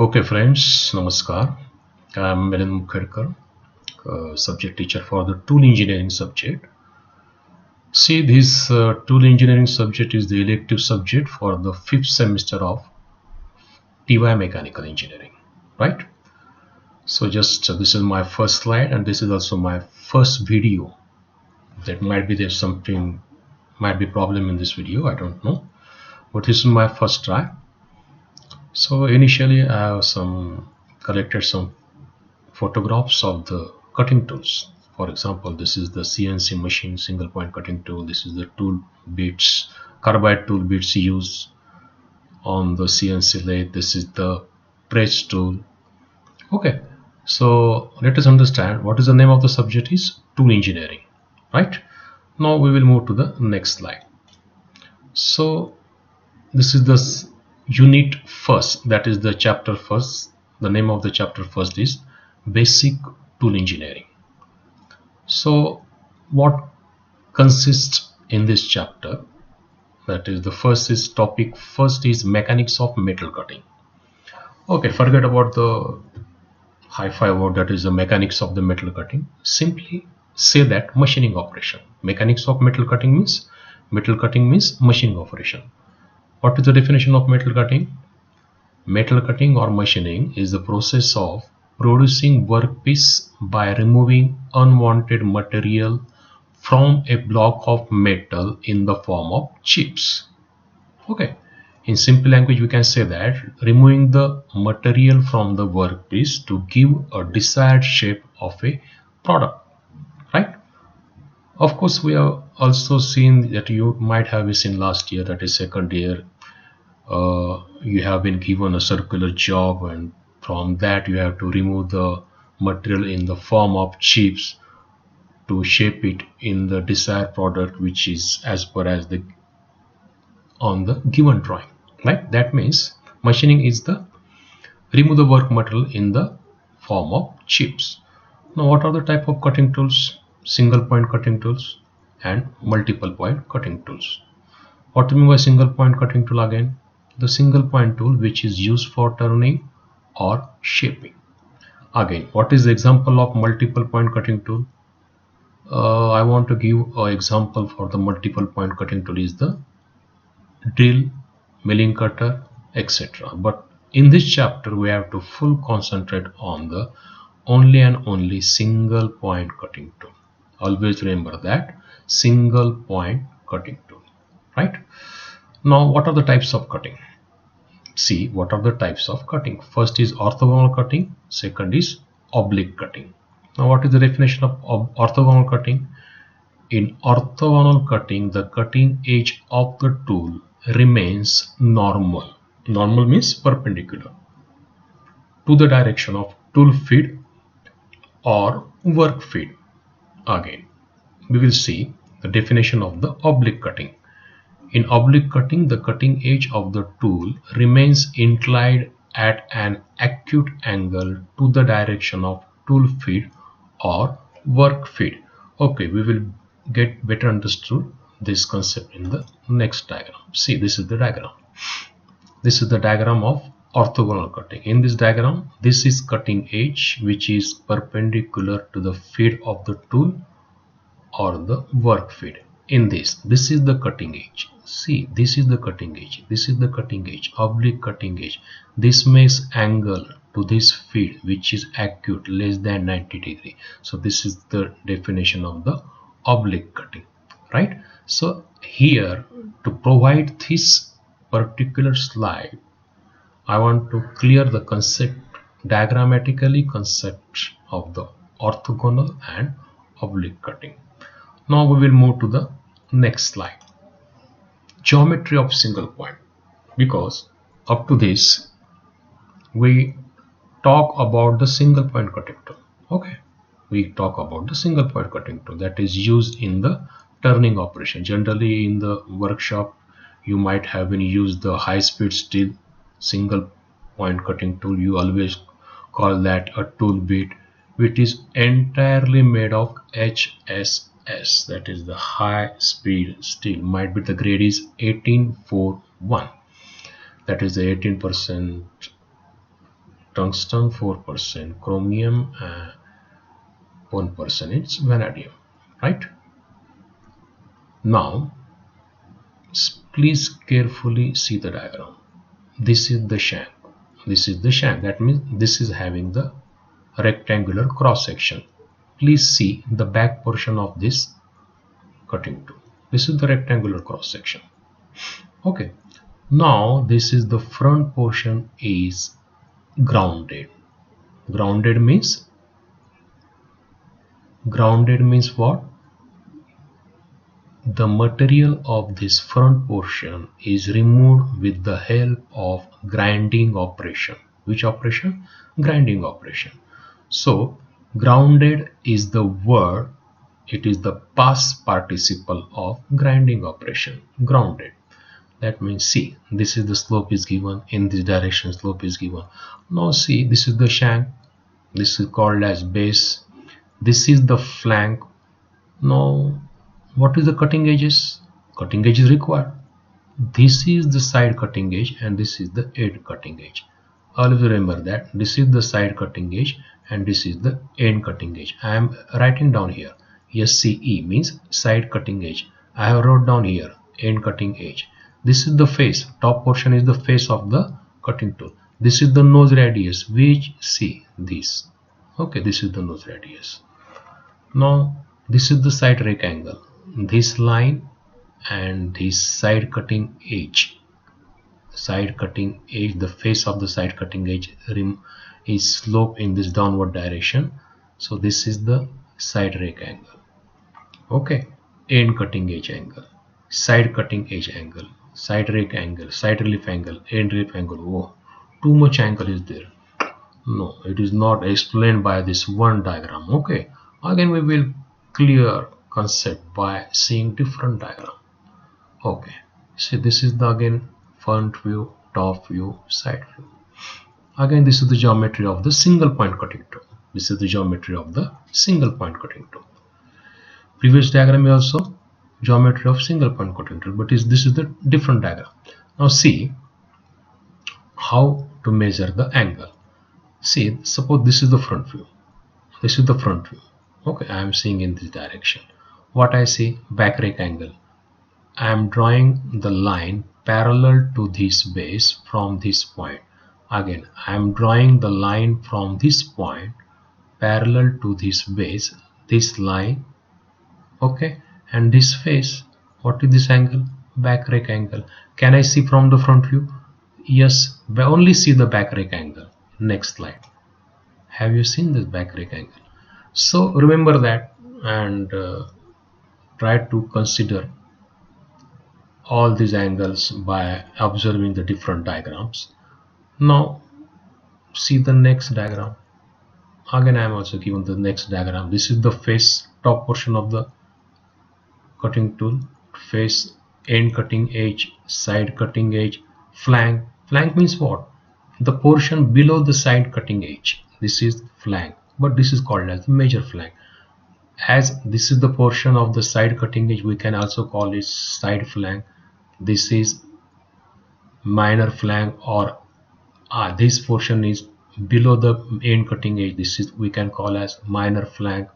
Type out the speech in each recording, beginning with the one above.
Okay friends, Namaskar. I am Milind Mukherkar, subject teacher for the tool engineering subject. See, this tool engineering subject is the elective subject for the 5th semester of TY Mechanical Engineering, right? So just this is my first slide and this is also my first video. That might be there's something, might be problem in this video, I don't know. But this is my first try. So initially I have collected some photographs of the cutting tools. For example, this is the CNC machine single point cutting tool. This is the tool bits, carbide tool bits used on the CNC lathe. This is the press tool. Okay, so let us understand what is the name of the subject is tool engineering, right? Now we will move to the next slide. So this is the unit first, that is the chapter first. The name of the chapter first is basic tool engineering. So what consists in this chapter, that is the first is topic first is mechanics of metal cutting. Okay, forget about the hi-fi word, that is the mechanics of the metal cutting. Simply say that machining operation. Mechanics of metal cutting means machining operation. What is the definition of metal cutting? Metal cutting or machining is the process of producing workpiece by removing unwanted material from a block of metal in the form of chips. Okay, in simple language we can say that removing the material from the workpiece to give a desired shape of a product, right? Of course, we have also seen that you might have seen last year, that is second year, you have been given a circular job and from that you have to remove the material in the form of chips to shape it in the desired product which is as per as the on the given drawing, right? That means machining is the remove the work material in the form of chips. Now what are the type of cutting tools? Single point cutting tools and multiple point cutting tools. What do you mean by single point cutting tool again? The single point tool which is used for turning or shaping. Again, what is the example of multiple point cutting tool? I want to give an example for the multiple point cutting tool is the drill, milling cutter, etc. But in this chapter we have to full concentrate on the only and only single point cutting tool. Always remember that single point cutting tool, right? Now what are the types of cutting? See, what are the types of cutting? First is orthogonal cutting, second is oblique cutting. Now what is the definition of orthogonal cutting? In orthogonal cutting, the cutting edge of the tool remains normal. Normal means perpendicular to the direction of tool feed or work feed. Again, we will see the definition of the oblique cutting. In oblique cutting, the cutting edge of the tool remains inclined at an acute angle to the direction of tool feed or work feed. Okay, we will get better understood this concept in the next diagram. See, this is the diagram. This is the diagram of orthogonal cutting. In this diagram, this is cutting edge which is perpendicular to the feed of the tool or the work feed. In this is the cutting edge. See, this is the cutting edge, this is the cutting edge, oblique cutting edge. This makes angle to this feed which is acute, less than 90 degree. So this is the definition of the oblique cutting, right? So here, to provide this particular slide, I want to clear the concept, diagrammatically concept of the orthogonal and oblique cutting. Now we will move to the next slide. Geometry of single point, because up to this we talk about the single point cutting tool. Okay, we talk about the single point cutting tool that is used in the turning operation. Generally in the workshop you might have been used the high speed steel single point cutting tool. You always call that a tool bit, which is entirely made of HSS, that is the high speed steel. Might be the grade is 1841, that is the 18% tungsten 4%, chromium 1%, it's vanadium, right? Now please carefully see the diagram. This is the shank. This is the shank. That means this is having the rectangular cross section. Please see the back portion of this cutting tool. This is the rectangular cross section. Okay. Now this is the front portion is grounded. Grounded means what? The material of this front portion is removed with the help of grinding operation. Which operation? Grinding operation. So grounded is the word, it is the past participle of grinding operation. Grounded. That means see, this is the slope is given, in this direction slope is given. Now see, this is the shank, this is called as base, this is the flank. Now what is the cutting edges? Cutting edge is required. This is the side cutting edge and this is the end cutting edge. Always remember that this is the side cutting edge and this is the end cutting edge. I am writing down here SCE means side cutting edge. I have wrote down here end cutting edge. This is the face, top portion is the face of the cutting tool. This is the nose radius, which see this. Okay, this is the nose radius. Now this is the side rake angle. This line and this side cutting edge. Side cutting edge, the face of the side cutting edge is slope in this downward direction. So this is the side rake angle. Okay, end cutting edge angle, side cutting edge angle, side rake angle, side relief angle, end relief angle. Whoa, too much angle is there. No, it is not explained by this one diagram. Okay, again we will clear concept by seeing different diagram. Okay, see this is the again front view, top view, side view. Again this is the geometry of the single point cutting tool. This is the geometry of the single point cutting tool. Previous diagram is also geometry of single point cutting tool, but this is the different diagram. Now see how to measure the angle. See, suppose this is the front view. This is the front view. Okay, I am seeing in this direction. What I see? Back rake angle. I am drawing the line parallel to this base from this point. Again, I am drawing the line from this point parallel to this base, this line. Okay, and this face, what is this angle? Back rake angle. Can I see from the front view? Yes, but only see the back rake angle. Next slide. Have you seen this back rake angle? So remember that and try to consider all these angles by observing the different diagrams. Now see the next diagram. Again I am also given the next diagram. This is the face, top portion of the cutting tool, face, end cutting edge, side cutting edge, flank. Flank means what? The portion below the side cutting edge. This is flank, but this is called as the major flank. As this is the portion of the side cutting edge, we can also call it side flank. This is minor flank, or this portion is below the end cutting edge. This is we can call as minor flank.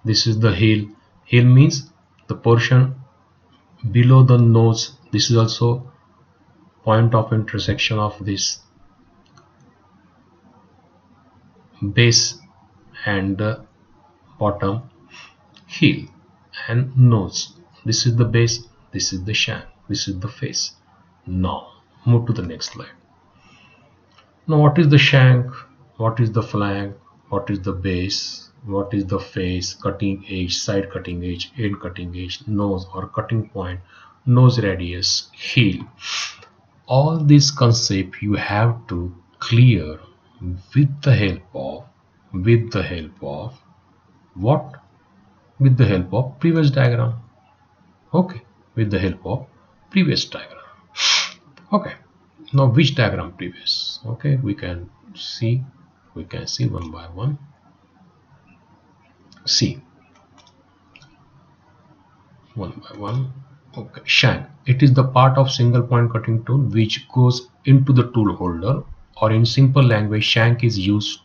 This is the heel. Heel means the portion below the nose. This is also point of intersection of this base and the bottom, heel and nose. This is the base, this is the shank, this is the face. Now move to the next slide. Now what is the shank, what is the flank, what is the base, what is the face, cutting edge, side cutting edge, end cutting edge, nose or cutting point, nose radius, heel. All these concepts you have to clear with the help of what? With the help of previous diagram. Okay, with the help of previous diagram. Okay, now which diagram previous? Okay, we can see one by one. See one by one. Okay, shank. It is the part of single point cutting tool which goes into the tool holder or in simple language, shank is used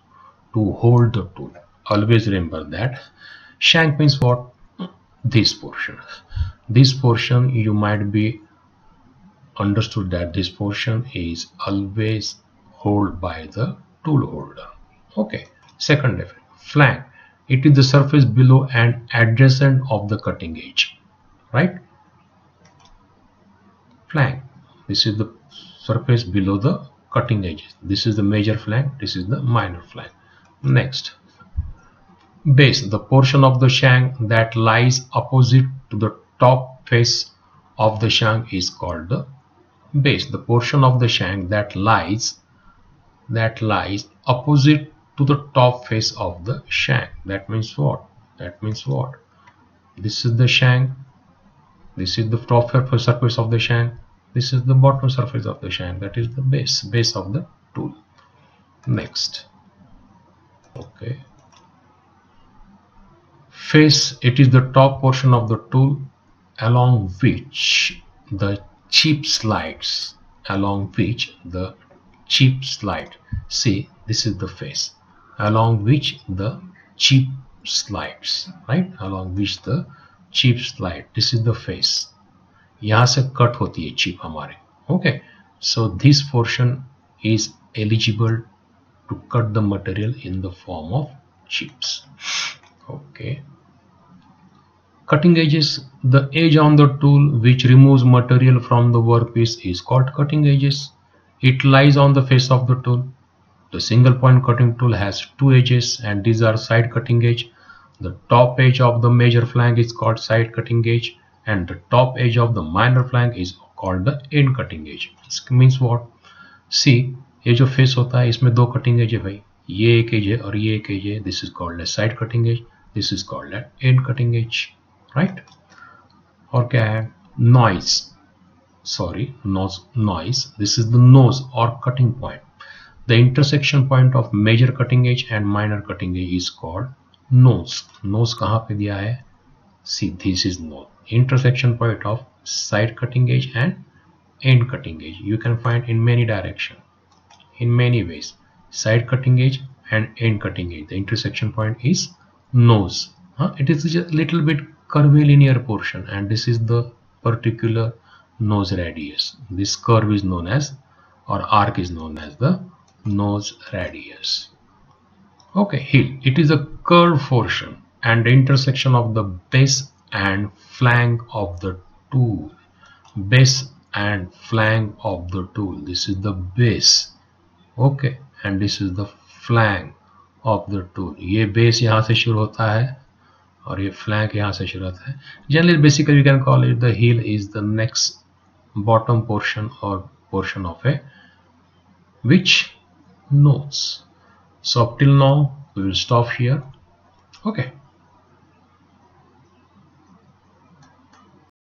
to hold the tool. Always remember that. Shank means what? This portion. This portion you might be understood that this portion is always held by the tool holder. Okay. Second definition. Flank. It is the surface below and adjacent of the cutting edge. Right? Flank. This is the surface below the cutting edge. This is the major flank. This is the minor flank. Next. Base. The portion of the shank that lies opposite to the top face of the shank is called the base. The portion of the shank that lies opposite to the top face of the shank. That means what? This is the shank. This is the top surface of the shank. This is the bottom surface of the shank. That is the base of the tool. Next. Okay. Face. It is the top portion of the tool along which the chip slides. See, this is the face along which the chip slides. Right? Along which the chip slide. This is the face. यहाँ से cut होती है chip हमारे. Okay. So this portion is eligible to cut the material in the form of chips. Okay. Cutting edges. The edge on the tool which removes material from the workpiece is called cutting edges. It lies on the face of the tool. The single point cutting tool has two edges and these are side cutting edge. The top edge of the major flank is called side cutting edge and the top edge of the minor flank is called the end cutting edge. This means what? See, ये जो face होता है इसमें दो cutting edge है भाई. ये एक edge है और ये एक edge है. This is called a side cutting edge. This is called an end cutting edge. Right? और क्या है? Noise. This is the nose or cutting point. The intersection point of major cutting edge and minor cutting edge is called nose. Nose कहाँ पे दिया है? See, this is nose. Intersection point of side cutting edge and end cutting edge. You can find in many directions, in many ways. Side cutting edge and end cutting edge. The intersection point is nose. It is just a little bit curvilinear portion, and this is the particular nose radius. This curve is known as, or arc is known as the nose radius. Okay, heel. It is a curved portion and the intersection of the base and flank of the tool. Base and flank of the tool. This is the base. Okay, and this is the flank of the tool. ये base यहाँ से शुरू होता है और ये flank यहाँ से शुरू होता है. Generally, basically, we can call it the heel is the next bottom portion or portion of a which nose. So up till now we will stop here. Okay.